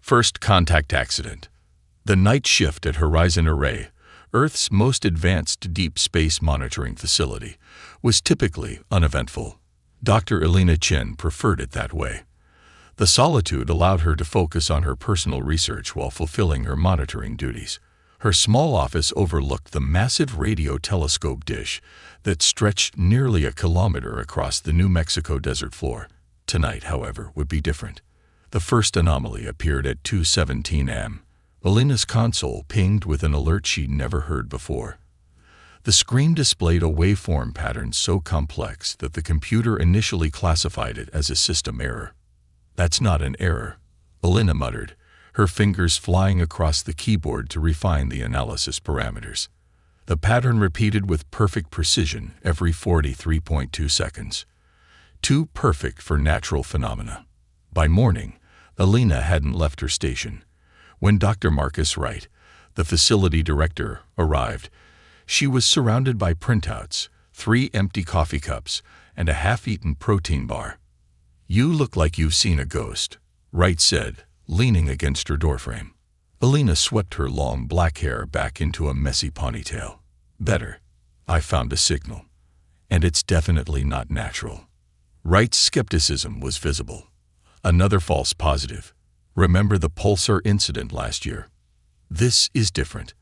First contact accident. The night shift at Horizon Array, Earth's most advanced deep space monitoring facility, was typically uneventful. Dr. Elena Chen preferred it that way. The solitude allowed her to focus on her personal research while fulfilling her monitoring duties. Her small office overlooked the massive radio telescope dish that stretched nearly a kilometer across the New Mexico desert floor. Tonight, however, would be different. The first anomaly appeared at 2:17 am. Elena's console pinged with an alert she'd never heard before. The screen displayed a waveform pattern so complex that the computer initially classified it as a system error. "That's not an error," Elena muttered, her fingers flying across the keyboard to refine the analysis parameters. The pattern repeated with perfect precision every 43.2 seconds. Too perfect for natural phenomena. By morning, Elena hadn't left her station. When Dr. Marcus Wright, the facility director, arrived, she was surrounded by printouts, 3 empty coffee cups, and a half-eaten protein bar. "You look like you've seen a ghost," Wright said, leaning against her doorframe. Elena swept her long black hair back into a messy ponytail. "Better. I found a signal. And it's definitely not natural." Wright's skepticism was visible. "Another false positive. Remember the pulsar incident last year? This is different."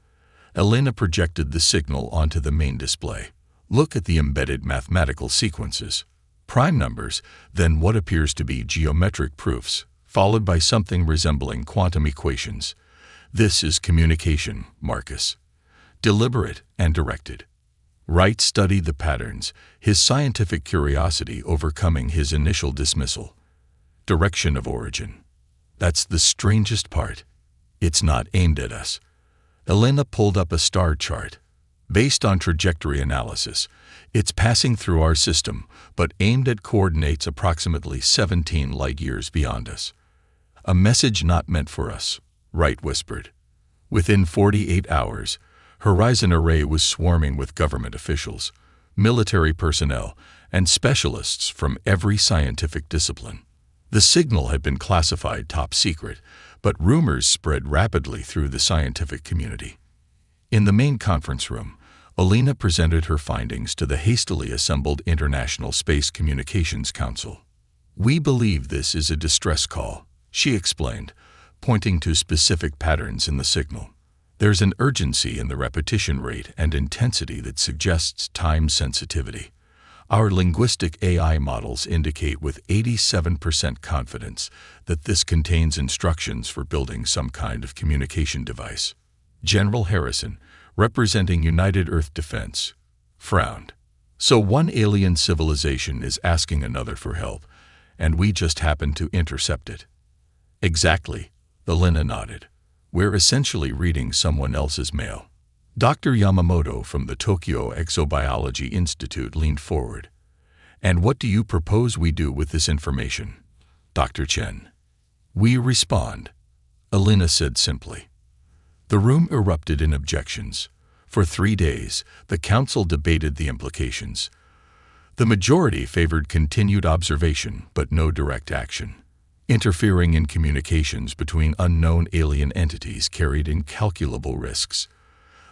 Elena projected the signal onto the main display. "Look at the embedded mathematical sequences. Prime numbers, then what appears to be geometric proofs, followed by something resembling quantum equations. This is communication, Marcus. Deliberate and directed." Wright studied the patterns, his scientific curiosity overcoming his initial dismissal. "Direction of origin. That's the strangest part. It's not aimed at us." Elena pulled up a star chart. "Based on trajectory analysis, it's passing through our system, but aimed at coordinates approximately 17 light-years beyond us." "A message not meant for us," Wright whispered. Within 48 hours, Horizon Array was swarming with government officials, military personnel, and specialists from every scientific discipline. The signal had been classified top secret, but rumors spread rapidly through the scientific community. In the main conference room, Elena presented her findings to the hastily assembled International Space Communications Council. "We believe this is a distress call," she explained, pointing to specific patterns in the signal. "There's an urgency in the repetition rate and intensity that suggests time sensitivity. Our linguistic AI models indicate with 87% confidence that this contains instructions for building some kind of communication device." General Harrison, representing United Earth Defense, frowned. "So one alien civilization is asking another for help, and we just happen to intercept it." "Exactly," Elena nodded. "We're essentially reading someone else's mail." Dr. Yamamoto from the Tokyo Exobiology Institute leaned forward. "And what do you propose we do with this information, Dr. Chen?" "We respond," Elena said simply. The room erupted in objections. For 3 days, the council debated the implications. The majority favored continued observation but no direct action. Interfering in communications between unknown alien entities carried incalculable risks.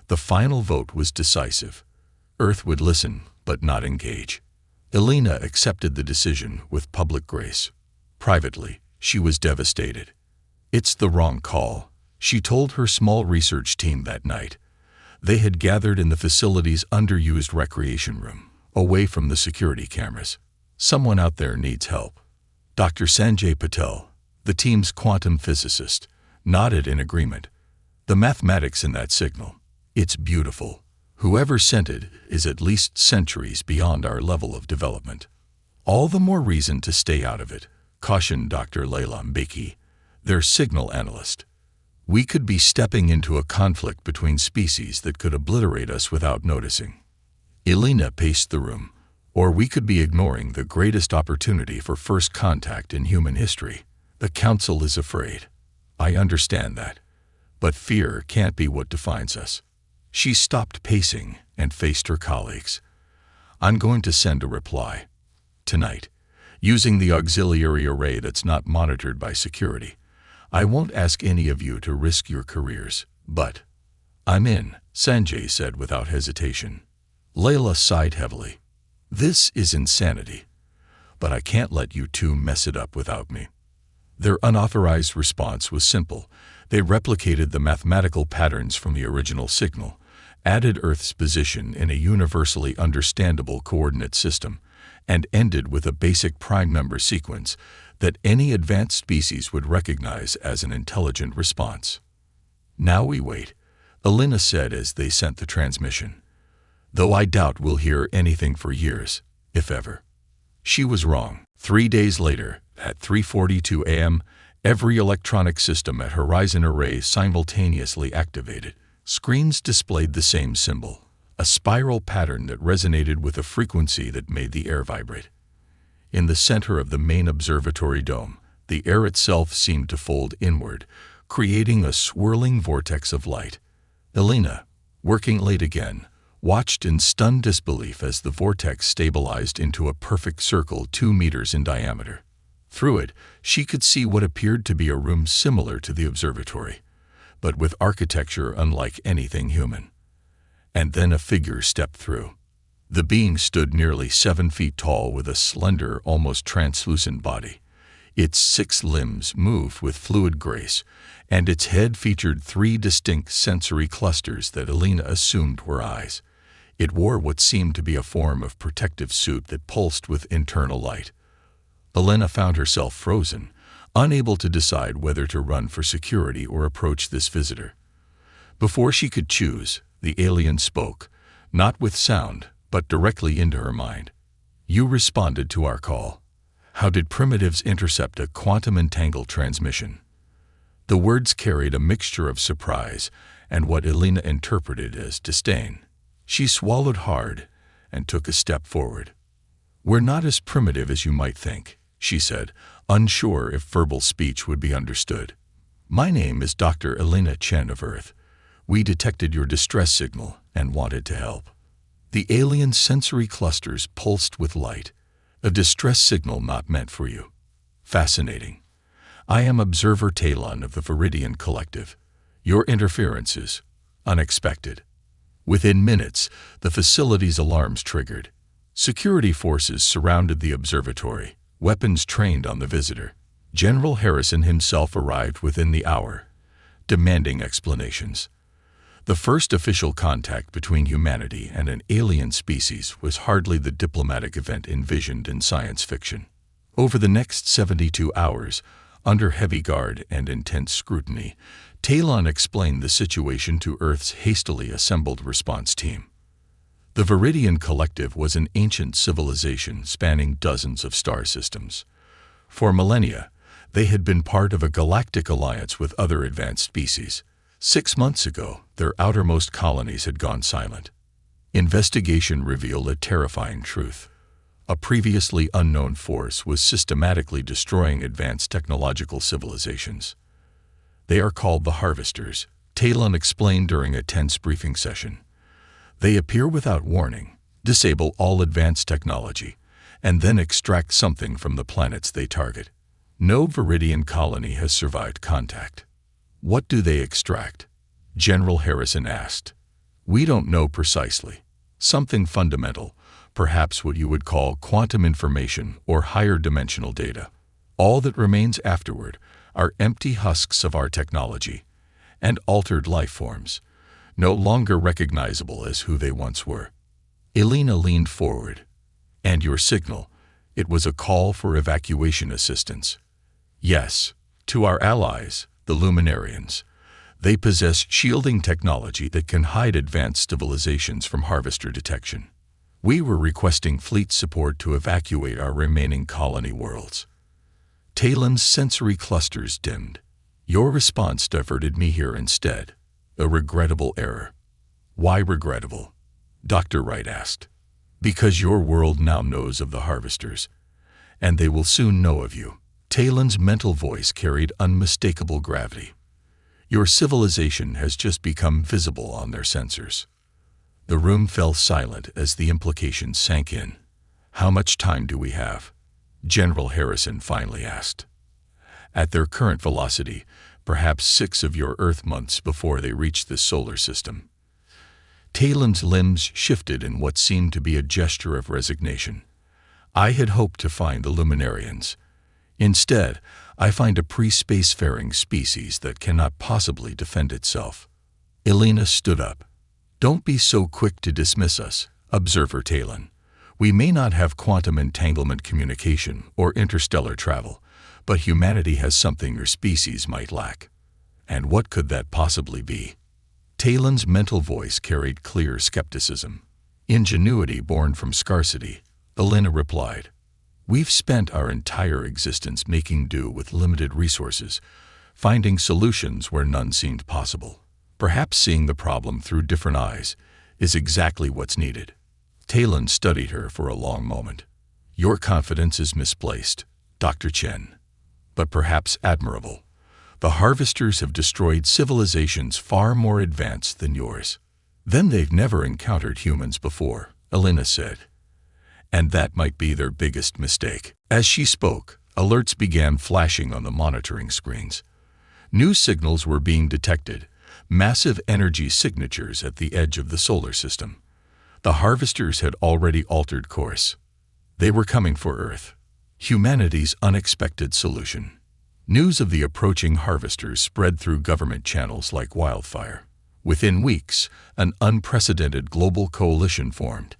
The final vote was decisive. Earth would listen, but not engage. Elena accepted the decision with public grace. Privately, she was devastated. "It's the wrong call," she told her small research team that night. They had gathered in the facility's underused recreation room, away from the security cameras. "Someone out there needs help." Dr. Sanjay Patel, the team's quantum physicist, nodded in agreement. "The mathematics in that signal. It's beautiful. Whoever sent it is at least centuries beyond our level of development." "All the more reason to stay out of it," cautioned Dr. Leila Mbeki, their signal analyst. "We could be stepping into a conflict between species that could obliterate us without noticing." Elena paced the room. "Or we could be ignoring the greatest opportunity for first contact in human history. The Council is afraid. I understand that. But fear can't be what defines us." She stopped pacing and faced her colleagues. "I'm going to send a reply. Tonight. Using the auxiliary array that's not monitored by security. I won't ask any of you to risk your careers, but I'm in, Sanjay said without hesitation. Layla sighed heavily. This is insanity. But I can't let you two mess it up without me. Their unauthorized response was simple. They replicated the mathematical patterns from the original signal, added Earth's position in a universally understandable coordinate system, and ended with a basic prime number sequence that any advanced species would recognize as an intelligent response. Now we wait, Elena said as they sent the transmission. Though I doubt we'll hear anything for years, if ever. She was wrong. 3 days later, at 3:42 a.m., every electronic system at Horizon Array simultaneously activated. Screens displayed the same symbol, a spiral pattern that resonated with a frequency that made the air vibrate. In the center of the main observatory dome, the air itself seemed to fold inward, creating a swirling vortex of light. Elena, working late again, watched in stunned disbelief as the vortex stabilized into a perfect circle 2 meters in diameter. Through it, she could see what appeared to be a room similar to the observatory, but with architecture unlike anything human. And then a figure stepped through. The being stood nearly 7 feet tall with a slender, almost translucent body. Its 6 limbs moved with fluid grace, and its head featured 3 distinct sensory clusters that Elena assumed were eyes. It wore what seemed to be a form of protective suit that pulsed with internal light. Elena found herself frozen, unable to decide whether to run for security or approach this visitor. Before she could choose, the alien spoke, not with sound, but directly into her mind. You responded to our call. How did primitives intercept a quantum-entangled transmission? The words carried a mixture of surprise and what Elena interpreted as disdain. She swallowed hard and took a step forward. We're not as primitive as you might think, she said, unsure if verbal speech would be understood. My name is Dr. Elena Chen of Earth. We detected your distress signal and wanted to help. The alien sensory clusters pulsed with light, a distress signal not meant for you. Fascinating. I am Observer Talon of the Viridian Collective. Your interference is unexpected. Within minutes, the facility's alarms triggered. Security forces surrounded the observatory, weapons trained on the visitor. General Harrison himself arrived within the hour, demanding explanations. The first official contact between humanity and an alien species was hardly the diplomatic event envisioned in science fiction. Over the next 72 hours, under heavy guard and intense scrutiny, Talon explained the situation to Earth's hastily assembled response team. The Viridian Collective was an ancient civilization spanning dozens of star systems. For millennia, they had been part of a galactic alliance with other advanced species. 6 months ago, their outermost colonies had gone silent. Investigation revealed a terrifying truth. A previously unknown force was systematically destroying advanced technological civilizations. They are called the Harvesters, Talon explained during a tense briefing session. They appear without warning, disable all advanced technology, and then extract something from the planets they target. No Viridian colony has survived contact. What do they extract? General Harrison asked. We don't know precisely. Something fundamental, perhaps what you would call quantum information or higher dimensional data. All that remains afterward are empty husks of our technology and altered life forms, no longer recognizable as who they once were. Elena leaned forward. And your signal, it was a call for evacuation assistance. Yes, to our allies, the Luminarians. They possess shielding technology that can hide advanced civilizations from harvester detection. We were requesting fleet support to evacuate our remaining colony worlds. Talon's sensory clusters dimmed. Your response diverted me here instead. A regrettable error. Why regrettable? Dr. Wright asked. Because your world now knows of the harvesters, and they will soon know of you. Talon's mental voice carried unmistakable gravity. Your civilization has just become visible on their sensors. The room fell silent as the implications sank in. How much time do we have? General Harrison finally asked. At their current velocity, perhaps 6 of your Earth months before they reach this solar system. Talon's limbs shifted in what seemed to be a gesture of resignation. I had hoped to find the Luminarians. Instead, I find a pre-spacefaring species that cannot possibly defend itself. Elena stood up. Don't be so quick to dismiss us, Observer Talon. We may not have quantum entanglement communication or interstellar travel, but humanity has something your species might lack. And what could that possibly be? Talon's mental voice carried clear skepticism. Ingenuity born from scarcity, Elena replied. We've spent our entire existence making do with limited resources, finding solutions where none seemed possible. Perhaps seeing the problem through different eyes is exactly what's needed. Talon studied her for a long moment. Your confidence is misplaced, Dr. Chen, but perhaps admirable. The Harvesters have destroyed civilizations far more advanced than yours. Then they've never encountered humans before, Elena said. And that might be their biggest mistake. As she spoke, alerts began flashing on the monitoring screens. New signals were being detected, massive energy signatures at the edge of the solar system. The Harvesters had already altered course. They were coming for Earth. Humanity's unexpected solution. News of the approaching Harvesters spread through government channels like wildfire. Within weeks, an unprecedented global coalition formed.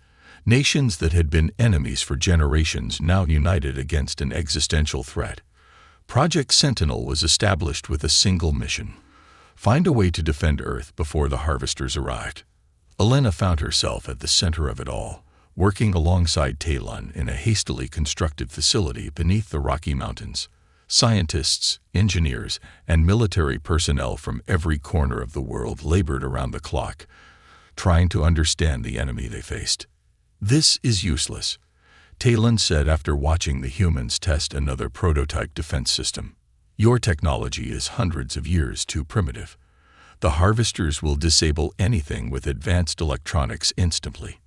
Nations that had been enemies for generations now united against an existential threat. Project Sentinel was established with a single mission: find a way to defend Earth before the Harvesters arrived. Elena found herself at the center of it all, working alongside Talon in a hastily constructed facility beneath the Rocky Mountains. Scientists, engineers, and military personnel from every corner of the world labored around the clock, trying to understand the enemy they faced. This is useless, Talon said after watching the humans test another prototype defense system. Your technology is hundreds of years too primitive. The Harvesters will disable anything with advanced electronics instantly.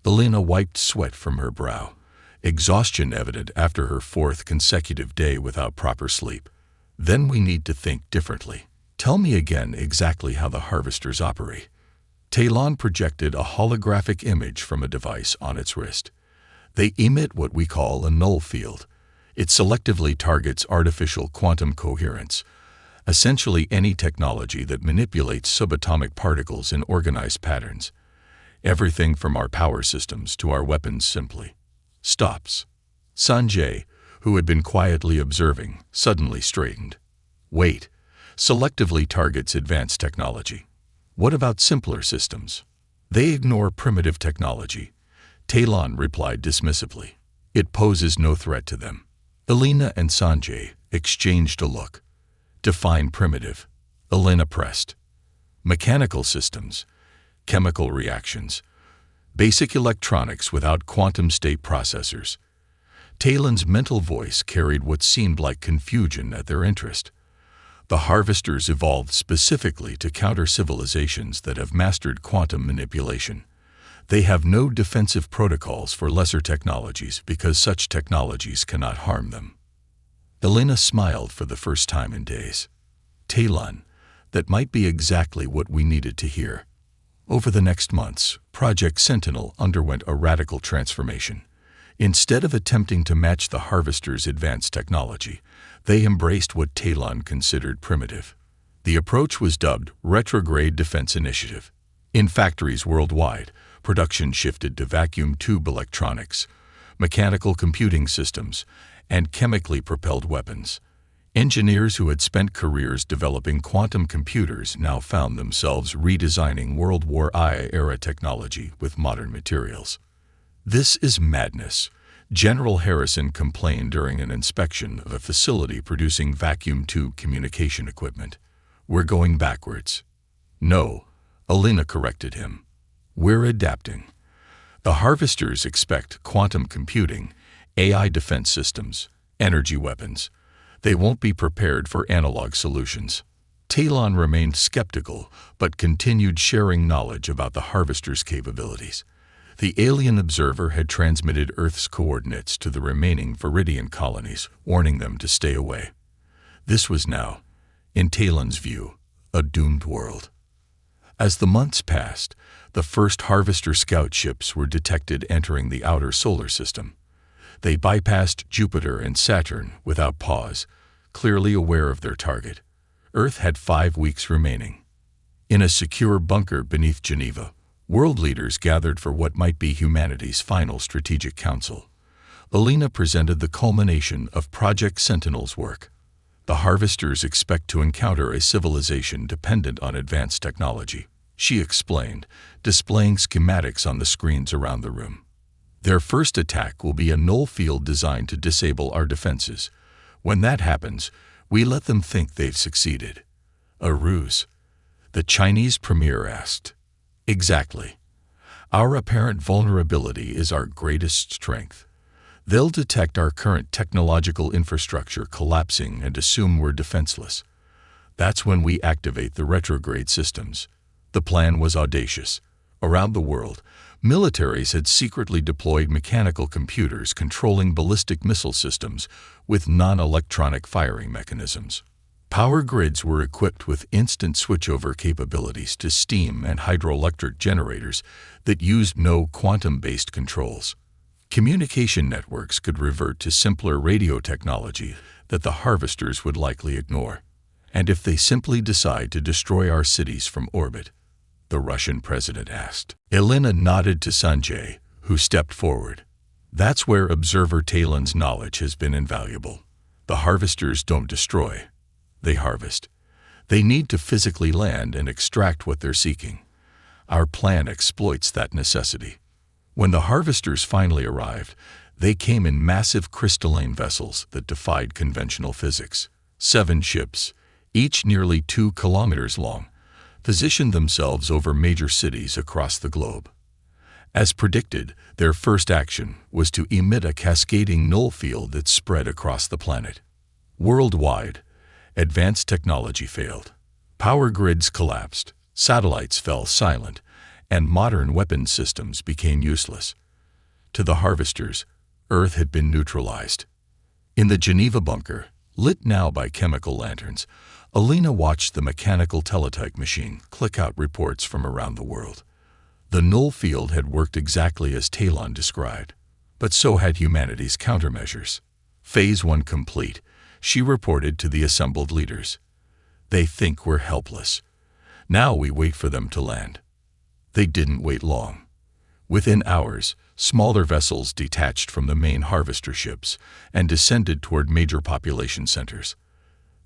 Elena wiped sweat from her brow, exhaustion evident after her 4th consecutive day without proper sleep. Then we need to think differently. Tell me again exactly how the Harvesters operate. Talon projected a holographic image from a device on its wrist. They emit what we call a null field. It selectively targets artificial quantum coherence, essentially any technology that manipulates subatomic particles in organized patterns. Everything from our power systems to our weapons simply stops. Sanjay, who had been quietly observing, suddenly straightened. Wait, selectively targets advanced technology. What about simpler systems? They ignore primitive technology, Talon replied dismissively. It poses no threat to them. Elena and Sanjay exchanged a look. Define primitive, Elena pressed. Mechanical systems, chemical reactions, basic electronics without quantum state processors. Talon's mental voice carried what seemed like confusion at their interest. The Harvesters evolved specifically to counter civilizations that have mastered quantum manipulation. They have no defensive protocols for lesser technologies because such technologies cannot harm them. Elena smiled for the first time in days. Talon, that might be exactly what we needed to hear. Over the next months, Project Sentinel underwent a radical transformation. Instead of attempting to match the Harvesters' advanced technology, they embraced what Talon considered primitive. The approach was dubbed Retrograde Defense Initiative. In factories worldwide, production shifted to vacuum tube electronics, mechanical computing systems, and chemically propelled weapons. Engineers who had spent careers developing quantum computers now found themselves redesigning World War I-era technology with modern materials. This is madness, General Harrison complained during an inspection of a facility producing vacuum tube communication equipment. We're going backwards. No, Elena corrected him. We're adapting. The Harvesters expect quantum computing, AI defense systems, energy weapons. They won't be prepared for analog solutions. Talon remained skeptical, but continued sharing knowledge about the Harvesters' capabilities. The alien observer had transmitted Earth's coordinates to the remaining Viridian colonies, warning them to stay away. This was now, in Talon's view, a doomed world. As the months passed, the first Harvester scout ships were detected entering the outer solar system. They bypassed Jupiter and Saturn without pause, clearly aware of their target. Earth had 5 weeks remaining. In a secure bunker beneath Geneva, world leaders gathered for what might be humanity's final strategic council. Alina presented the culmination of Project Sentinel's work. The Harvesters expect to encounter a civilization dependent on advanced technology, she explained, displaying schematics on the screens around the room. Their first attack will be a null field designed to disable our defenses. When that happens, we let them think they've succeeded. A ruse? The Chinese premier asked. Exactly. Our apparent vulnerability is our greatest strength. They'll detect our current technological infrastructure collapsing and assume we're defenseless. That's when we activate the retrograde systems. The plan was audacious. Around the world, militaries had secretly deployed mechanical computers controlling ballistic missile systems with non-electronic firing mechanisms. Power grids were equipped with instant switchover capabilities to steam and hydroelectric generators that used no quantum-based controls. Communication networks could revert to simpler radio technology that the Harvesters would likely ignore. And if they simply decide to destroy our cities from orbit? The Russian president asked. Elena nodded to Sanjay, who stepped forward. That's where Observer Talon's knowledge has been invaluable. The Harvesters don't destroy. They harvest. They need to physically land and extract what they're seeking. Our plan exploits that necessity. When the Harvesters finally arrived, they came in massive crystalline vessels that defied conventional physics. 7 ships, each nearly 2 kilometers long, positioned themselves over major cities across the globe. As predicted, their first action was to emit a cascading null field that spread across the planet. Worldwide, advanced technology failed. Power grids collapsed, satellites fell silent, and modern weapon systems became useless. To the Harvesters, Earth had been neutralized. In the Geneva bunker, lit now by chemical lanterns, Alina watched the mechanical teletype machine click out reports from around the world. The null field had worked exactly as Talon described, but so had humanity's countermeasures. Phase 1 complete, she reported to the assembled leaders. They think we're helpless. Now we wait for them to land. They didn't wait long. Within hours, smaller vessels detached from the main Harvester ships and descended toward major population centers.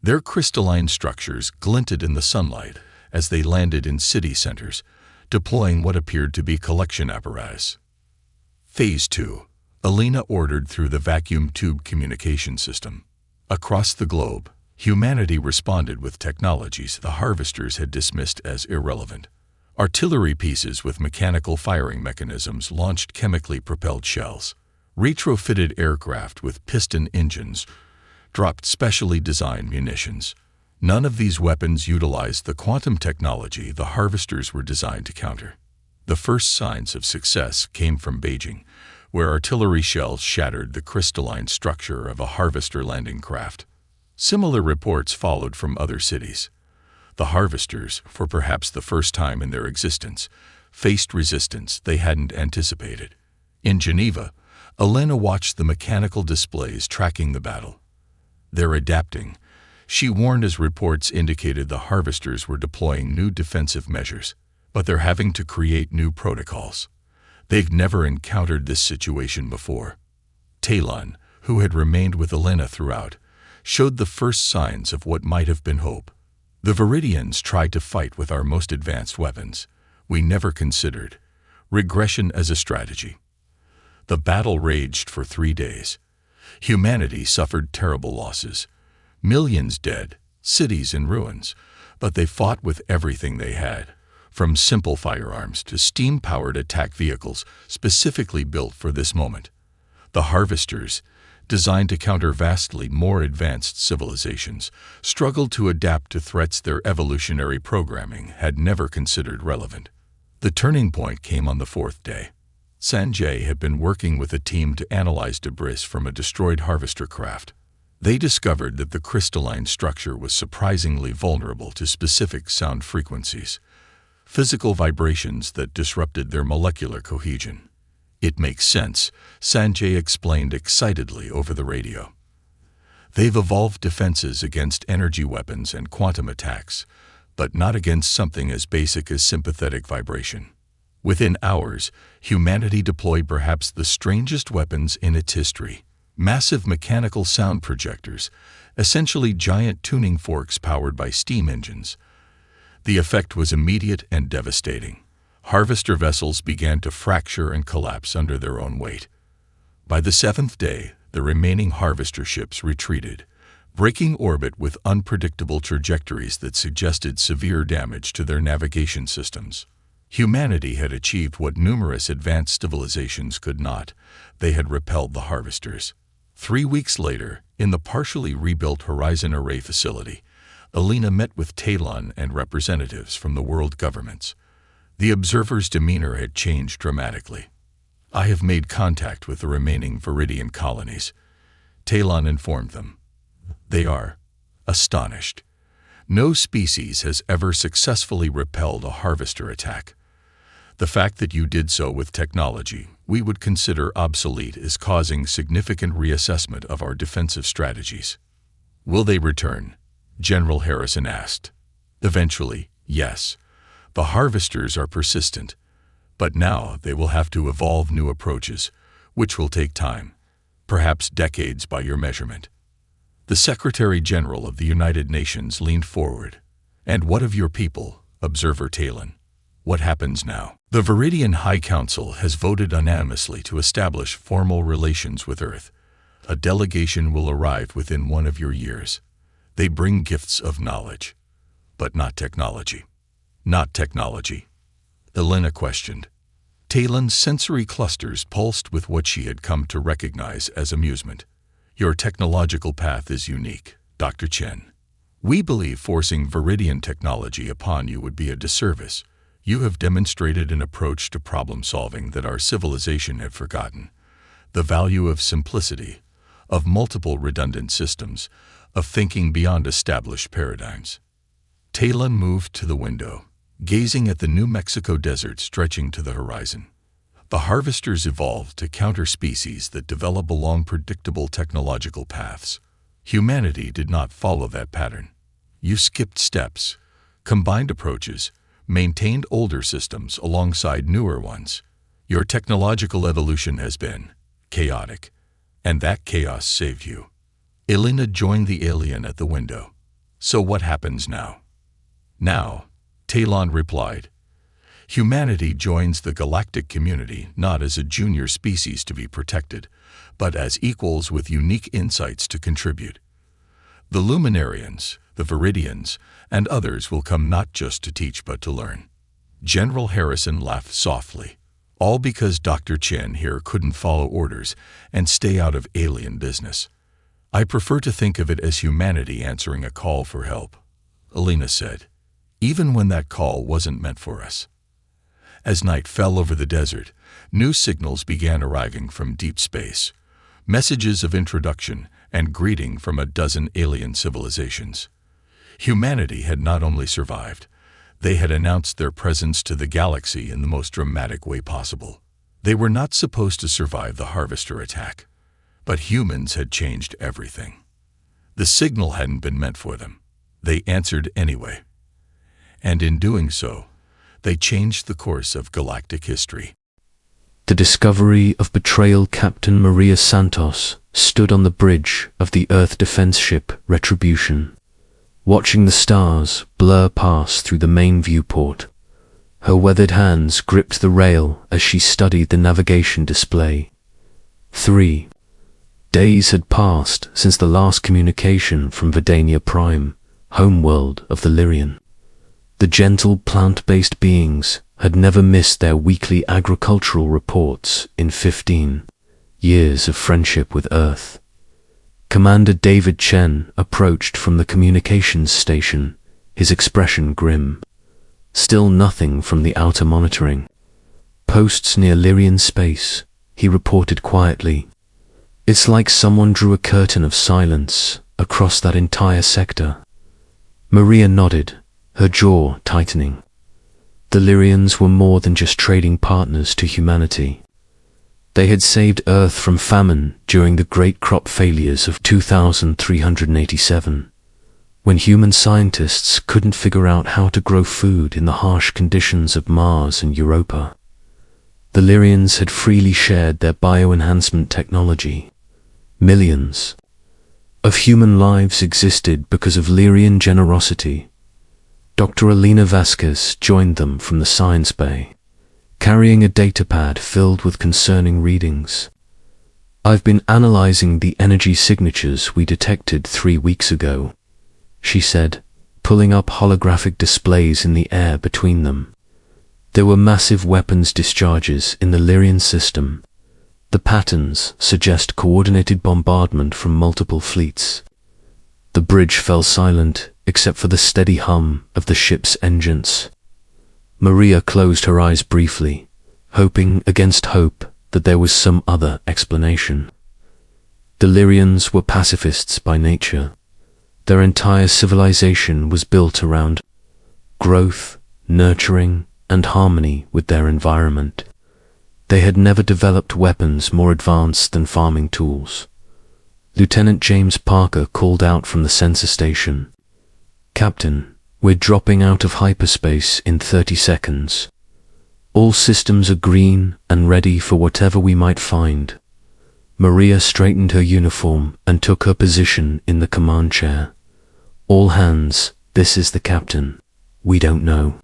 Their crystalline structures glinted in the sunlight as they landed in city centers, deploying what appeared to be collection apparatus. Phase 2, Alina ordered through the vacuum tube communication system. Across the globe, humanity responded with technologies the Harvesters had dismissed as irrelevant. Artillery pieces with mechanical firing mechanisms launched chemically propelled shells. Retrofitted aircraft with piston engines dropped specially designed munitions. None of these weapons utilized the quantum technology the Harvesters were designed to counter. The first signs of success came from Beijing, where artillery shells shattered the crystalline structure of a Harvester landing craft. Similar reports followed from other cities. The Harvesters, for perhaps the first time in their existence, faced resistance they hadn't anticipated. In Geneva, Elena watched the mechanical displays tracking the battle. They're adapting, she warned as reports indicated the Harvesters were deploying new defensive measures, but they're having to create new protocols. They've never encountered this situation before. Talon, who had remained with Elena throughout, showed the first signs of what might have been hope. The Viridians tried to fight with our most advanced weapons. We never considered regression as a strategy. The battle raged for 3 days. Humanity suffered terrible losses. Millions dead, cities in ruins, but they fought with everything they had, from simple firearms to steam-powered attack vehicles specifically built for this moment. The Harvesters, designed to counter vastly more advanced civilizations, struggled to adapt to threats their evolutionary programming had never considered relevant. The turning point came on the 4th day. Sanjay had been working with a team to analyze debris from a destroyed Harvester craft. They discovered that the crystalline structure was surprisingly vulnerable to specific sound frequencies, physical vibrations that disrupted their molecular cohesion. "It makes sense," Sanjay explained excitedly over the radio. "They've evolved defenses against energy weapons and quantum attacks, but not against something as basic as sympathetic vibration." Within hours, humanity deployed perhaps the strangest weapons in its history: massive mechanical sound projectors, essentially giant tuning forks powered by steam engines. The effect was immediate and devastating. Harvester vessels began to fracture and collapse under their own weight. By the seventh day, the remaining harvester ships retreated, breaking orbit with unpredictable trajectories that suggested severe damage to their navigation systems. Humanity had achieved what numerous advanced civilizations could not. They had repelled the harvesters. 3 weeks later, in the partially rebuilt Horizon Array facility, Alina met with Talon and representatives from the world governments. The observer's demeanor had changed dramatically. "I have made contact with the remaining Viridian colonies," Talon informed them. "They are astonished. No species has ever successfully repelled a harvester attack. The fact that you did so with technology we would consider obsolete is causing significant reassessment of our defensive strategies." "Will they return?" General Harrison asked. "Eventually, yes. The harvesters are persistent, but now they will have to evolve new approaches, which will take time, perhaps decades by your measurement." The Secretary General of the United Nations leaned forward. "And what of your people, Observer Talon? What happens now?" "The Viridian High Council has voted unanimously to establish formal relations with Earth. A delegation will arrive within 1 of your years. They bring gifts of knowledge, but not technology." "Not technology?" Elena questioned. Talon's sensory clusters pulsed with what she had come to recognize as amusement. "Your technological path is unique, Dr. Chen. We believe forcing Viridian technology upon you would be a disservice. You have demonstrated an approach to problem-solving that our civilization had forgotten. The value of simplicity, of multiple redundant systems, of thinking beyond established paradigms." Talon moved to the window, gazing at the New Mexico desert stretching to the horizon. The harvesters evolved to counter species that develop along predictable technological paths. Humanity did not follow that pattern. You skipped steps, combined approaches, maintained older systems alongside newer ones. Your technological evolution has been chaotic, and that chaos saved you. Elena joined the alien at the window. "So what happens now?" "Now," Talon replied, "humanity joins the galactic community not as a junior species to be protected, but as equals with unique insights to contribute. The Luminarians, the Viridians, and others will come not just to teach but to learn." General Harrison laughed softly. "All because Dr. Chen here couldn't follow orders and stay out of alien business. I prefer to think of it as humanity answering a call for help," Elena said, "even when that call wasn't meant for us." As night fell over the desert, new signals began arriving from deep space, messages of introduction and greeting from a dozen alien civilizations. Humanity had not only survived, they had announced their presence to the galaxy in the most dramatic way possible. They were not supposed to survive the harvester attack, but humans had changed everything. The signal hadn't been meant for them. They answered anyway. And in doing so, they changed the course of galactic history. The discovery of betrayal Captain Maria Santos stood on the bridge of the Earth defense ship Retribution, watching the stars blur past through the main viewport. Her weathered hands gripped the rail as she studied the navigation display. 3 days had passed since the last communication from Vidania Prime, homeworld of the Lyrian. The gentle plant-based beings had never missed their weekly agricultural reports in 15 years of friendship with Earth. Commander David Chen approached from the communications station, his expression grim. Still nothing from the outer monitoring. "Posts near Lyrian space," he reported quietly. It's like someone drew a curtain of silence across that entire sector. Maria nodded, her jaw tightening. The Lyrians were more than just trading partners to humanity. They had saved Earth from famine during the great crop failures of 2387, when human scientists couldn't figure out how to grow food in the harsh conditions of Mars and Europa. The Lyrians had freely shared their bioenhancement technology. Millions of human lives existed because of Lyrian generosity. Dr. Elena Vasquez joined them from the science bay, carrying a datapad filled with concerning readings. "I've been analyzing the energy signatures we detected 3 weeks ago," she said, pulling up holographic displays in the air between them. There were massive weapons discharges in the Lyrian system. The patterns suggest coordinated bombardment from multiple fleets. The bridge fell silent except for the steady hum of the ship's engines. Maria closed her eyes briefly, hoping against hope that there was some other explanation. The Lyrians were pacifists by nature. Their entire civilization was built around growth, nurturing, and harmony with their environment. They had never developed weapons more advanced than farming tools. Lieutenant James Parker called out from the sensor station. "Captain, we're dropping out of hyperspace in 30 seconds. All systems are green and ready for whatever we might find." Maria straightened her uniform and took her position in the command chair. "All hands, this is the captain. We don't know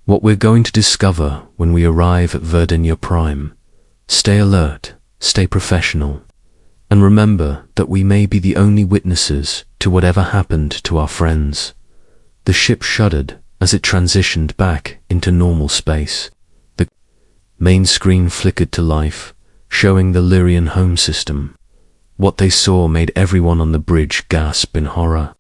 what we're going to discover when we arrive at Verdenia Prime. Stay alert, stay professional, and remember that we may be the only witnesses to whatever happened to our friends." The ship shuddered as it transitioned back into normal space. The main screen flickered to life, showing the Lyrian home system. What they saw made everyone on the bridge gasp in horror.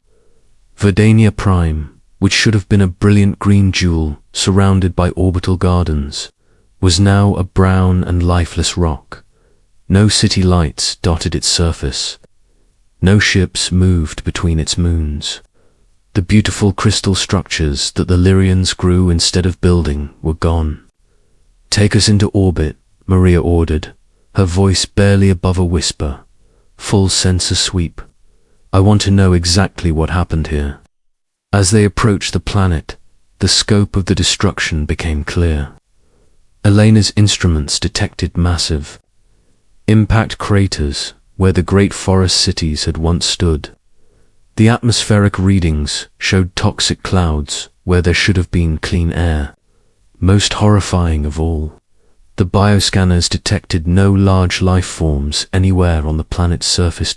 Verdania Prime, which should have been a brilliant green jewel surrounded by orbital gardens, was now a brown and lifeless rock. No city lights dotted its surface. No ships moved between its moons. The beautiful crystal structures that the Lyrians grew instead of building were gone. "Take us into orbit," Maria ordered, her voice barely above a whisper. "Full sensor sweep. I want to know exactly what happened here." As they approached the planet, the scope of the destruction became clear. Elena's instruments detected massive impact craters where the great forest cities had once stood. The atmospheric readings showed toxic clouds where there should have been clean air. Most horrifying of all, the bioscanners detected no large life forms anywhere on the planet's surface.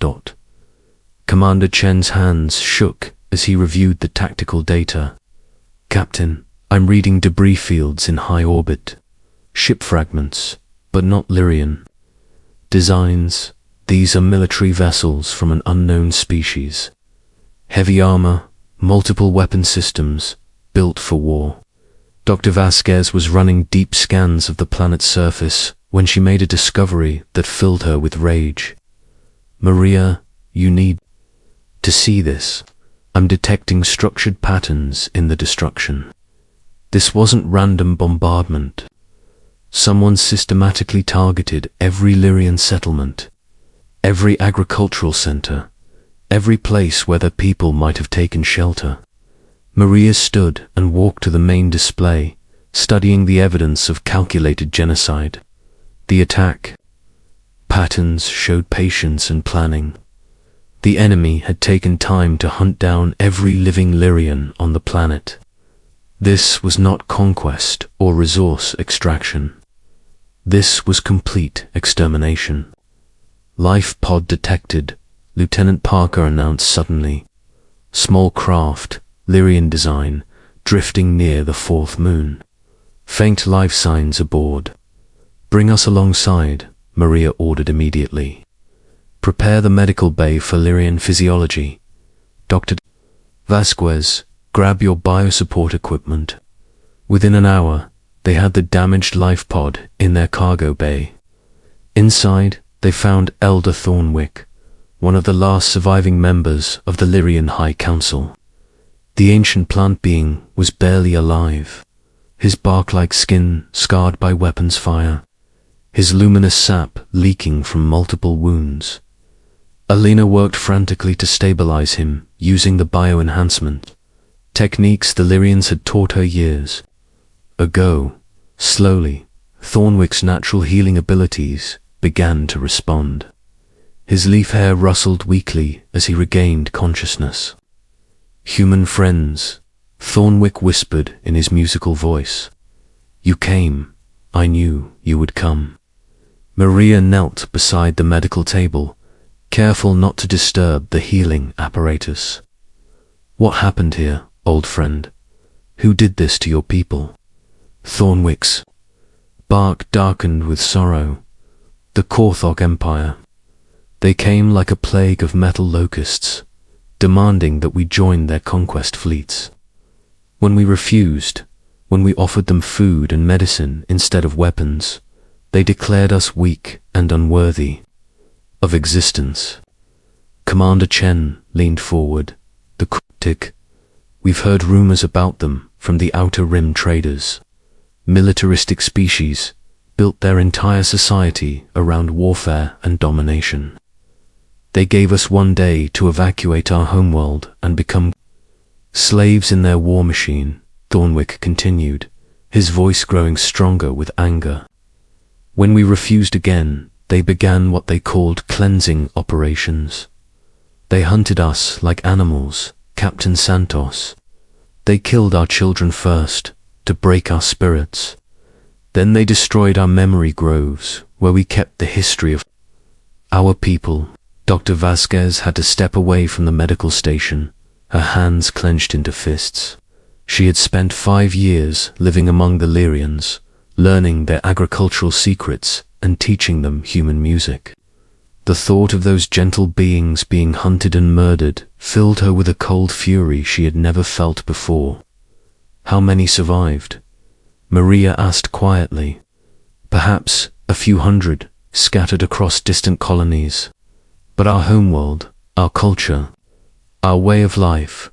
Commander Chen's hands shook as he reviewed the tactical data. "Captain, I'm reading debris fields in high orbit. Ship fragments, but not Lyrian. Designs, these are military vessels from an unknown species. Heavy armor, multiple weapon systems, built for war." Dr. Vasquez was running deep scans of the planet's surface when she made a discovery that filled her with rage. "Maria, you need to see this. I'm detecting structured patterns in the destruction. This wasn't random bombardment. Someone systematically targeted every Lyrian settlement, every agricultural center, every place where the people might have taken shelter." Maria stood and walked to the main display, studying the evidence of calculated genocide. The attack patterns showed patience and planning. The enemy had taken time to hunt down every living Lyrian on the planet. This was not conquest or resource extraction. This was complete extermination. "Life pod detected," Lieutenant Parker announced suddenly. "Small craft, Lyrian design, drifting near the fourth moon. Faint life signs aboard." "Bring us alongside," Maria ordered immediately. "Prepare the medical bay for Lyrian physiology. Dr. Vasquez, grab your biosupport equipment." Within an hour, they had the damaged life pod in their cargo bay. Inside, they found Elder Thornwick, one of the last surviving members of the Lyrian High Council. The ancient plant being was barely alive, his bark-like skin scarred by weapons fire, his luminous sap leaking from multiple wounds. Alina worked frantically to stabilize him using the bioenhancement, techniques the Lyrians had taught her years ago. Slowly, Thornwick's natural healing abilities began to respond. His leaf hair rustled weakly as he regained consciousness. "Human friends," Thornwick whispered in his musical voice. "You came. I knew you would come." Maria knelt beside the medical table, careful not to disturb the healing apparatus. "What happened here, old friend? Who did this to your people?" Thornwick's bark darkened with sorrow. "The Korthok Empire. They came like a plague of metal locusts, demanding that we join their conquest fleets. When we refused, when we offered them food and medicine instead of weapons, they declared us weak and unworthy of existence." Commander Chen leaned forward. "The cryptic. We've heard rumors about them from the Outer Rim traders. Militaristic species built their entire society around warfare and domination. They gave us one day to evacuate our homeworld and become slaves in their war machine," Thornwick continued, his voice growing stronger with anger. "When we refused again, they began what they called cleansing operations. They hunted us like animals, Captain Santos. They killed our children first, to break our spirits. Then they destroyed our memory groves, where we kept the history of our people." Dr. Vasquez had to step away from the medical station, her hands clenched into fists. She had spent 5 years living among the Lyrians, learning their agricultural secrets and teaching them human music. The thought of those gentle beings being hunted and murdered filled her with a cold fury she had never felt before. "How many survived?" Maria asked quietly. "Perhaps a few hundred, scattered across distant colonies. But our homeworld, our culture, our way of life, ...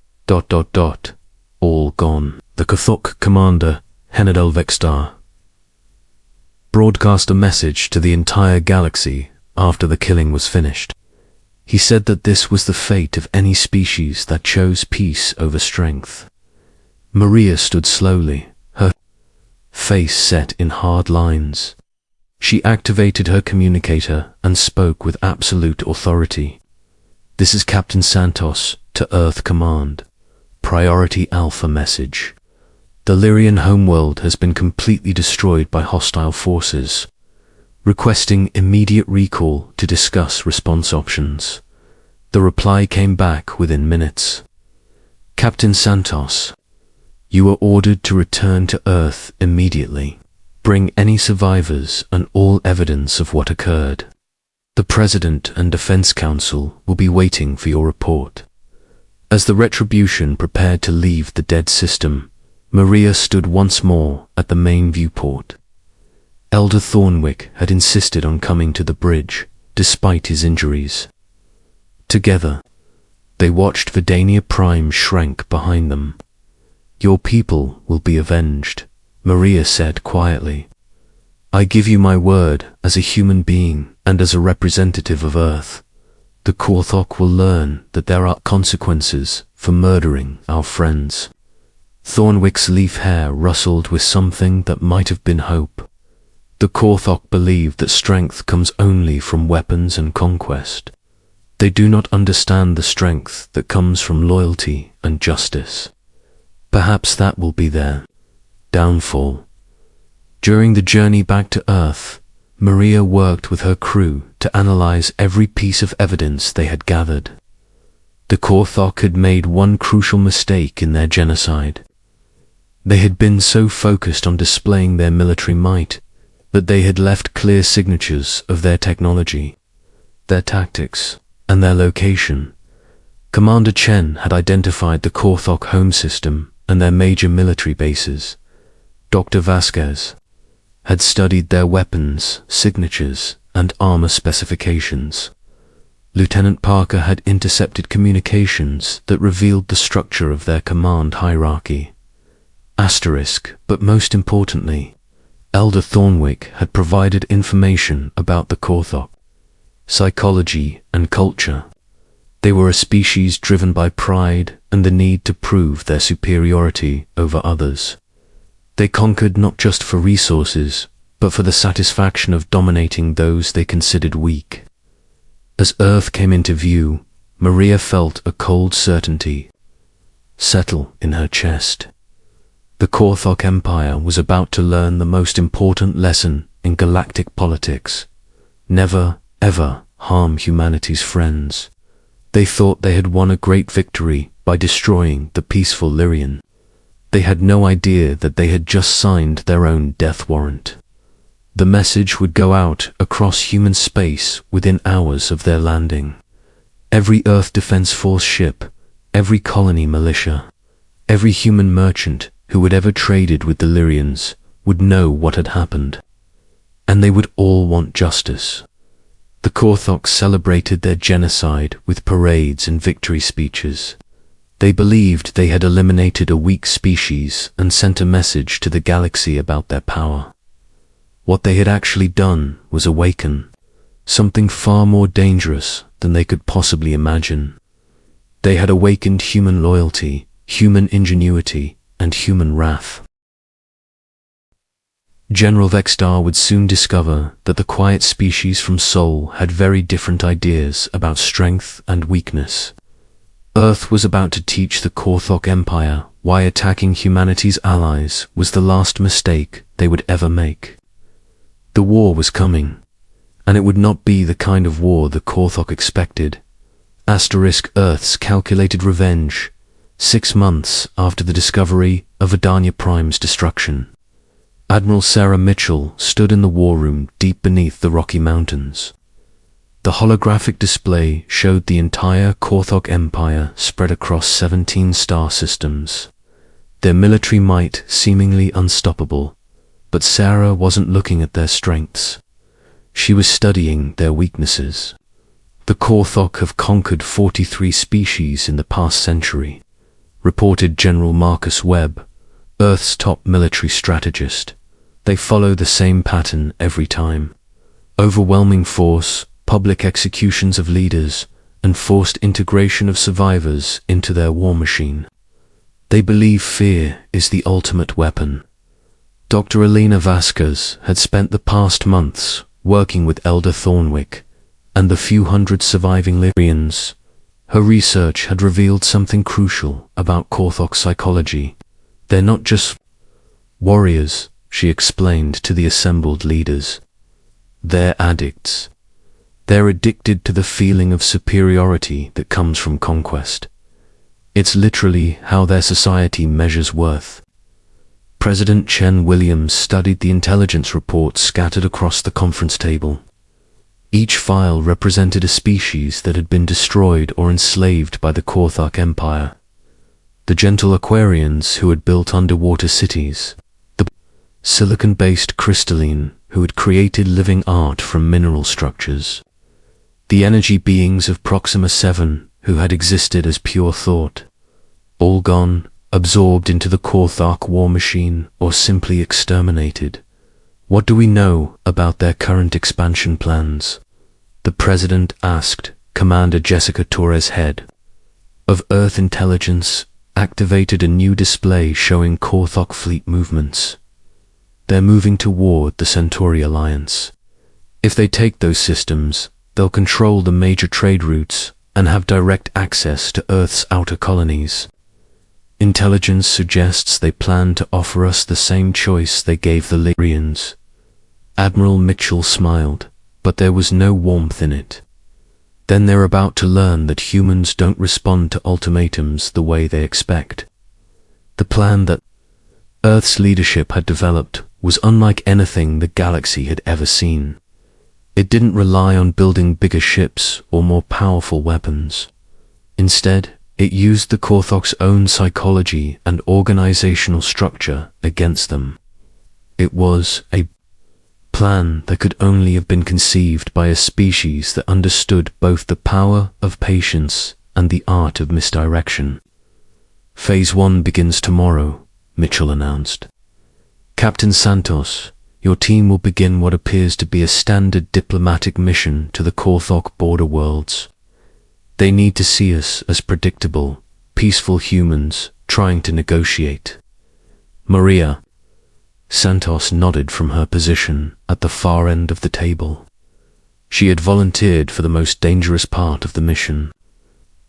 all gone." The Korthok commander, Henadel Vextar, broadcast a message to the entire galaxy after the killing was finished. He said that this was the fate of any species that chose peace over strength. Maria stood slowly, her face set in hard lines. She activated her communicator and spoke with absolute authority. "This is Captain Santos to Earth Command. Priority Alpha message. The Lyrian homeworld has been completely destroyed by hostile forces. Requesting immediate recall to discuss response options." The reply came back within minutes. "Captain Santos, you are ordered to return to Earth immediately. Bring any survivors and all evidence of what occurred. The President and Defense Council will be waiting for your report." As the Retribution prepared to leave the dead system, Maria stood once more at the main viewport. Elder Thornwick had insisted on coming to the bridge, despite his injuries. Together, they watched Vidania Prime shrank behind them. "Your people will be avenged," Maria said quietly. "I give you my word as a human being and as a representative of Earth. The Korthok will learn that there are consequences for murdering our friends." Thornwick's leaf hair rustled with something that might have been hope. The Korthok believe that strength comes only from weapons and conquest. They do not understand the strength that comes from loyalty and justice. Perhaps that will be their downfall. During the journey back to Earth, Maria worked with her crew to analyze every piece of evidence they had gathered. The Korthok had made one crucial mistake in their genocide. They had been so focused on displaying their military might that they had left clear signatures of their technology, their tactics, and their location. Commander Chen had identified the Korthok home system and their major military bases. Dr. Vasquez had studied their weapons, signatures, and armor specifications. Lieutenant Parker had intercepted communications that revealed the structure of their command hierarchy. But most importantly, Elder Thornwick had provided information about the Korthok psychology and culture. They were a species driven by pride and the need to prove their superiority over others. They conquered not just for resources, but for the satisfaction of dominating those they considered weak. As Earth came into view, Maria felt a cold certainty settle in her chest. The Korthok Empire was about to learn the most important lesson in galactic politics. Never, ever harm humanity's friends. They thought they had won a great victory by destroying the peaceful Lyrian. They had no idea that they had just signed their own death warrant. The message would go out across human space within hours of their landing. Every Earth Defense Force ship, every colony militia, every human merchant who had ever traded with the Lyrians would know what had happened. And they would all want justice. The Korthok celebrated their genocide with parades and victory speeches. They believed they had eliminated a weak species and sent a message to the galaxy about their power. What they had actually done was awaken something far more dangerous than they could possibly imagine. They had awakened human loyalty, human ingenuity, and human wrath. General Vextar would soon discover that the quiet species from Sol had very different ideas about strength and weakness. Earth was about to teach the Korthok Empire why attacking humanity's allies was the last mistake they would ever make. The war was coming, and it would not be the kind of war the Korthok expected. Earth's calculated revenge, 6 months after the discovery of Adania Prime's destruction. Admiral Sarah Mitchell stood in the war room deep beneath the Rocky Mountains. The holographic display showed the entire Korthok Empire spread across 17 star systems, their military might seemingly unstoppable. But Sarah wasn't looking at their strengths. She was studying their weaknesses. The Korthok have conquered 43 species in the past century, reported General Marcus Webb, Earth's top military strategist. They follow the same pattern every time. Overwhelming force, public executions of leaders, and forced integration of survivors into their war machine. They believe fear is the ultimate weapon. Dr. Elena Vasquez had spent the past months working with Elder Thornwick and the few hundred surviving Lyrians. Her research had revealed something crucial about Korthok psychology. They're not just warriors, she explained to the assembled leaders. They're addicts. They're addicted to the feeling of superiority that comes from conquest. It's literally how their society measures worth. President Chen Williams studied the intelligence reports scattered across the conference table. Each file represented a species that had been destroyed or enslaved by the Korthok Empire. The gentle Aquarians who had built underwater cities, the silicon-based crystalline who had created living art from mineral structures, the energy beings of Proxima 7 who had existed as pure thought, all gone, absorbed into the Korthok war machine, or simply exterminated. What do we know about their current expansion plans? The President asked Commander Jessica Torres Head of Earth Intelligence, activated a new display showing Korthok fleet movements. They're moving toward the Centauri Alliance. If they take those systems, they'll control the major trade routes and have direct access to Earth's outer colonies. Intelligence suggests they plan to offer us the same choice they gave the Lyrians. Admiral Mitchell smiled, but there was no warmth in it. Then they're about to learn that humans don't respond to ultimatums the way they expect. The plan that Earth's leadership had developed was unlike anything the galaxy had ever seen. It didn't rely on building bigger ships or more powerful weapons. Instead, it used the Korthok's own psychology and organizational structure against them. It was a plan that could only have been conceived by a species that understood both the power of patience and the art of misdirection. Phase 1 begins tomorrow, Mitchell announced. Captain Santos, your team will begin what appears to be a standard diplomatic mission to the Korthok border worlds. They need to see us as predictable, peaceful humans trying to negotiate. Maria. Santos nodded from her position at the far end of the table. She had volunteered for the most dangerous part of the mission.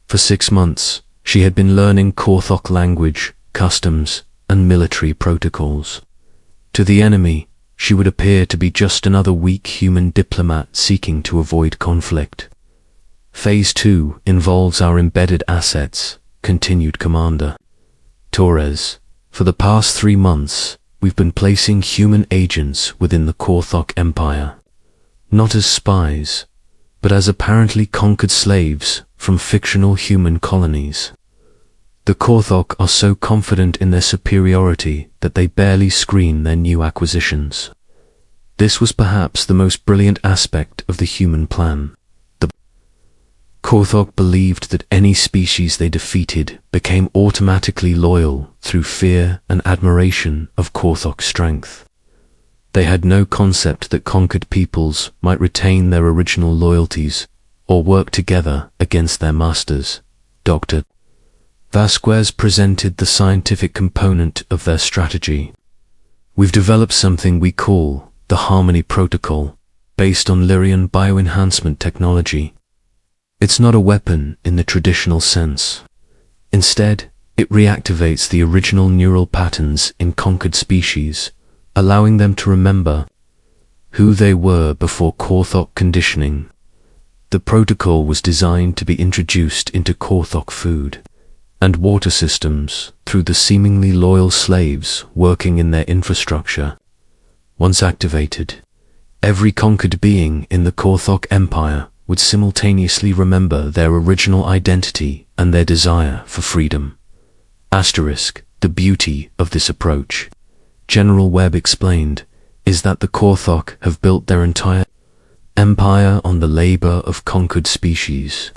For 6 months, she had been learning Korthok language, customs, and military protocols. To the enemy, she would appear to be just another weak human diplomat seeking to avoid conflict. Phase 2 involves our embedded assets, continued Commander Torres. For the past 3 months, we've been placing human agents within the Korthok Empire, not as spies, but as apparently conquered slaves from fictional human colonies. The Korthok are so confident in their superiority that they barely screen their new acquisitions. This was perhaps the most brilliant aspect of the human plan. The Korthok believed that any species they defeated became automatically loyal through fear and admiration of Korthok's strength. They had no concept that conquered peoples might retain their original loyalties or work together against their masters. Dr. Vasquez presented the scientific component of their strategy. We've developed something we call the Harmony Protocol, based on Lyrian bioenhancement technology. It's not a weapon in the traditional sense. Instead, it reactivates the original neural patterns in conquered species, allowing them to remember who they were before Korthok conditioning. The protocol was designed to be introduced into Korthok food and water systems through the seemingly loyal slaves working in their infrastructure. Once activated, every conquered being in the Korthok Empire would simultaneously remember their original identity and their desire for freedom. Asterisk, the beauty of this approach, General Webb explained, is that the Korthok have built their entire empire on the labor of conquered species.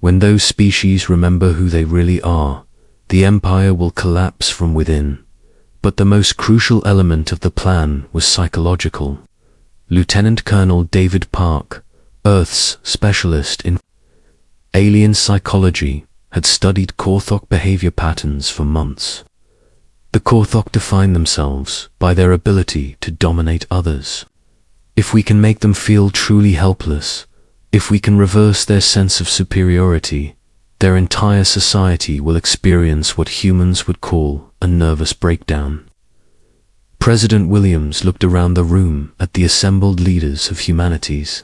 When those species remember who they really are, the empire will collapse from within. But the most crucial element of the plan was psychological. Lieutenant Colonel David Park, Earth's specialist in alien psychology, had studied Korthok behavior patterns for months. The Korthok define themselves by their ability to dominate others. If we can make them feel truly helpless, if we can reverse their sense of superiority, their entire society will experience what humans would call a nervous breakdown. President Williams looked around the room at the assembled leaders of humanities.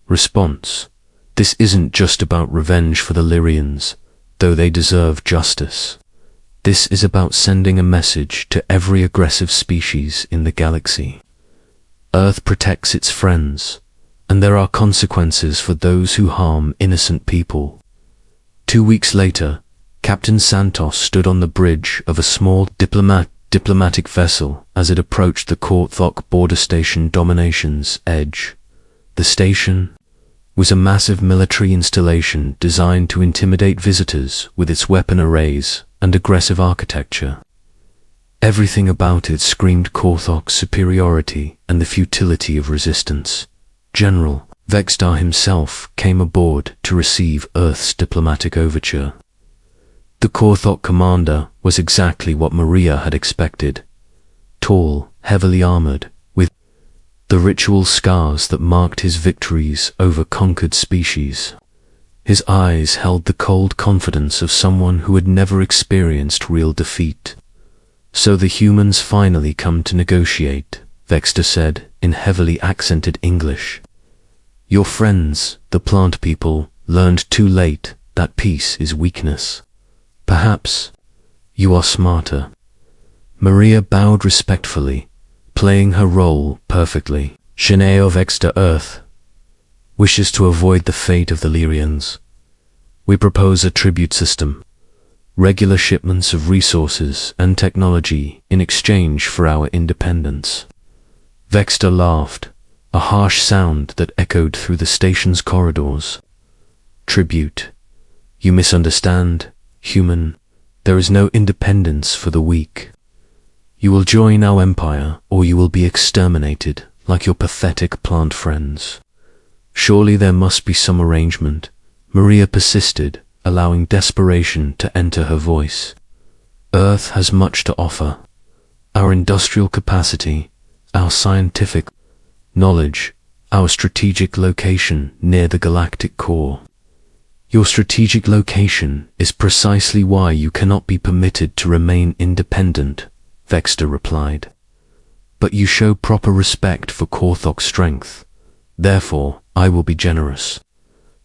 Response: this isn't just about revenge for the Lyrians, though they deserve justice. This is about sending a message to every aggressive species in the galaxy. Earth protects its friends, and there are consequences for those who harm innocent people. 2 weeks later, Captain Santos stood on the bridge of a small diplomatic vessel as it approached the Korthok border station domination's edge. The station was a massive military installation designed to intimidate visitors with its weapon arrays and aggressive architecture. Everything about it screamed Korthok's superiority and the futility of resistance. General Vextar himself came aboard to receive Earth's diplomatic overture. The Korthok commander was exactly what Maria had expected. Tall, heavily armored, with the ritual scars that marked his victories over conquered species. His eyes held the cold confidence of someone who had never experienced real defeat. So the humans finally come to negotiate, Vextar said in heavily accented English. Your friends, the plant people, learned too late that peace is weakness. Perhaps you are smarter. Maria bowed respectfully, playing her role perfectly. Shineo Vextar Earth wishes to avoid the fate of the Lyrians. We propose a tribute system, regular shipments of resources and technology in exchange for our independence. Vexter laughed, a harsh sound that echoed through the station's corridors. Tribute. You misunderstand, human. There is no independence for the weak. You will join our empire, or you will be exterminated, like your pathetic plant friends. Surely there must be some arrangement. Maria persisted, allowing desperation to enter her voice. Earth has much to offer. Our industrial capacity, our scientific knowledge, our strategic location near the galactic core. Your strategic location is precisely why you cannot be permitted to remain independent, Vexter replied. But you show proper respect for Korthok's strength. Therefore, I will be generous.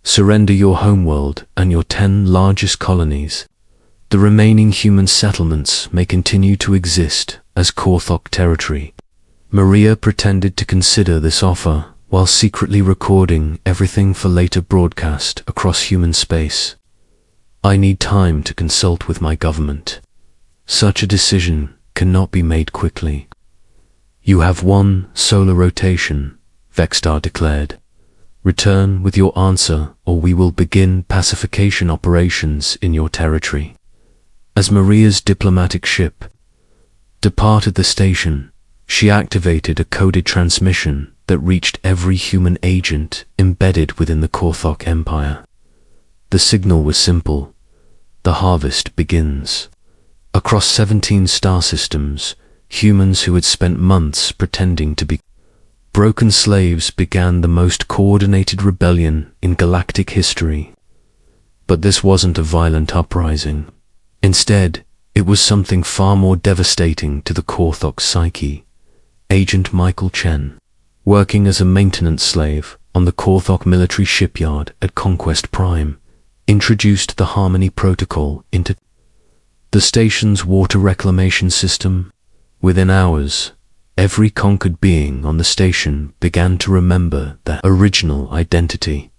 Surrender your homeworld and your 10 largest colonies. The remaining human settlements may continue to exist as Korthok territory. Maria pretended to consider this offer while secretly recording everything for later broadcast across human space. I need time to consult with my government. Such a decision cannot be made quickly. You have 1 solar rotation, Vextar declared. Return with your answer, or we will begin pacification operations in your territory. As Maria's diplomatic ship departed the station, she activated a coded transmission that reached every human agent embedded within the Korthok Empire. The signal was simple. The harvest begins. Across 17 star systems, humans who had spent months pretending to be broken slaves began the most coordinated rebellion in galactic history. But this wasn't a violent uprising. Instead, it was something far more devastating to the Korthok psyche. Agent Michael Chen, working as a maintenance slave on the Korthok military shipyard at Conquest Prime, introduced the Harmony Protocol into the station's water reclamation system. Within hours, every conquered being on the station began to remember their original identity.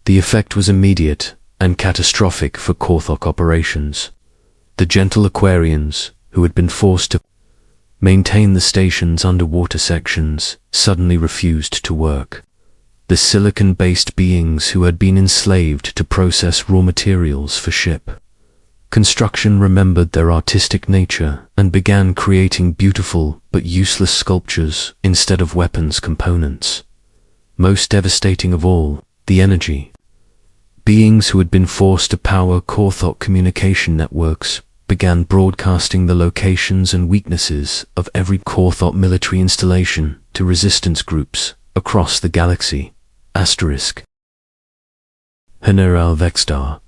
The effect was immediate and catastrophic for Korthok operations. The gentle Aquarians, who had been forced to maintain the station's underwater sections, suddenly refused to work. The silicon-based beings who had been enslaved to process raw materials for ship construction remembered their artistic nature and began creating beautiful but useless sculptures instead of weapons components. Most devastating of all, the energy. Beings who had been forced to power Korthok communication networks began broadcasting the locations and weaknesses of every Korthok military installation to resistance groups across the galaxy. General Vextar,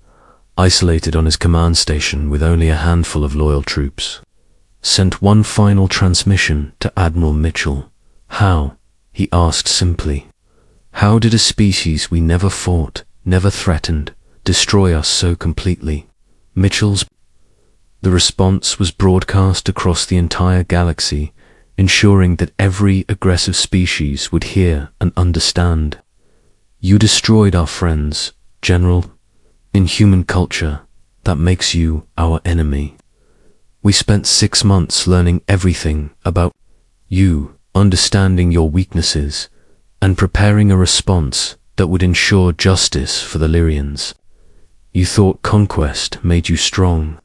isolated on his command station with only a handful of loyal troops, sent one final transmission to Admiral Mitchell. How? He asked simply. How did a species we never fought, never threatened, destroy us so completely? Mitchell's The response was broadcast across the entire galaxy, ensuring that every aggressive species would hear and understand. You destroyed our friends, General. In human culture, that makes you our enemy. We spent 6 months learning everything about you, understanding your weaknesses, and preparing a response that would ensure justice for the Lyrians. You thought conquest made you strong.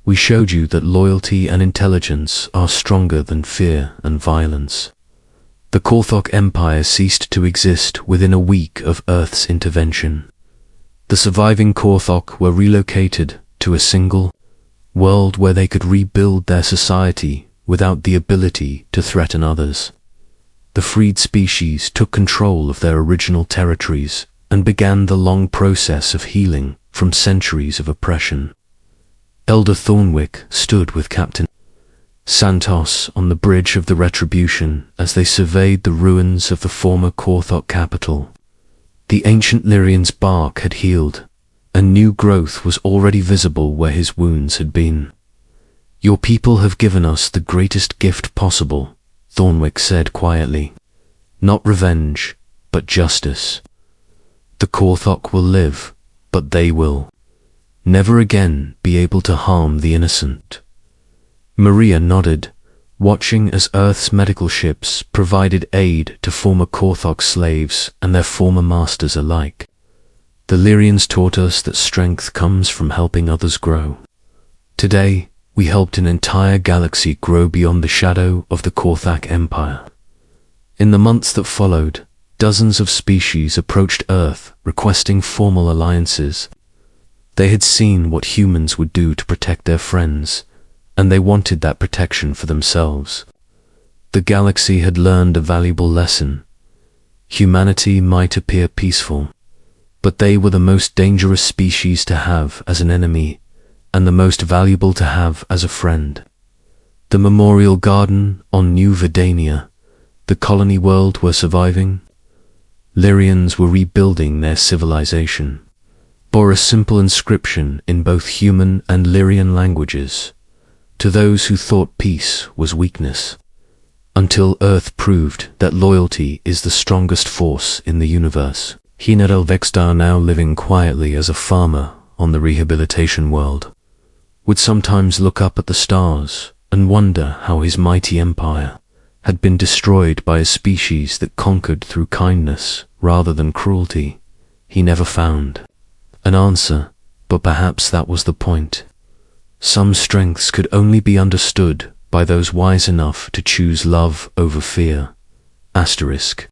We showed you that loyalty and intelligence are stronger than fear and violence. The Korthok Empire ceased to exist within a week of Earth's intervention. The surviving Korthok were relocated to a single world where they could rebuild their society without the ability to threaten others. The freed species took control of their original territories and began the long process of healing from centuries of oppression. Elder Thornwick stood with Captain Santos on the bridge of the Retribution as they surveyed the ruins of the former Korthok capital. The ancient Lyrian's bark had healed, and new growth was already visible where his wounds had been. Your people have given us the greatest gift possible, Thornwick said quietly. Not revenge, but justice. The Korthok will live, but they will never again be able to harm the innocent. Maria nodded, watching as Earth's medical ships provided aid to former Korthok slaves and their former masters alike. The Lyrians taught us that strength comes from helping others grow. Today, we helped an entire galaxy grow beyond the shadow of the Korthak Empire. In the months that followed, dozens of species approached Earth requesting formal alliances. They had seen what humans would do to protect their friends, and they wanted that protection for themselves. The galaxy had learned a valuable lesson. Humanity might appear peaceful, but they were the most dangerous species to have as an enemy, and the most valuable to have as a friend. The Memorial Garden on New Verdania, the colony world were surviving. Lyrians were rebuilding their civilization, bore a simple inscription in both human and Lyrian languages, to those who thought peace was weakness, until Earth proved that loyalty is the strongest force in the universe. Hinar Vextar, now living quietly as a farmer on the rehabilitation world, would sometimes look up at the stars and wonder how his mighty empire had been destroyed by a species that conquered through kindness rather than cruelty. He never found an answer, but perhaps that was the point. Some strengths could only be understood by those wise enough to choose love over fear. Asterisk.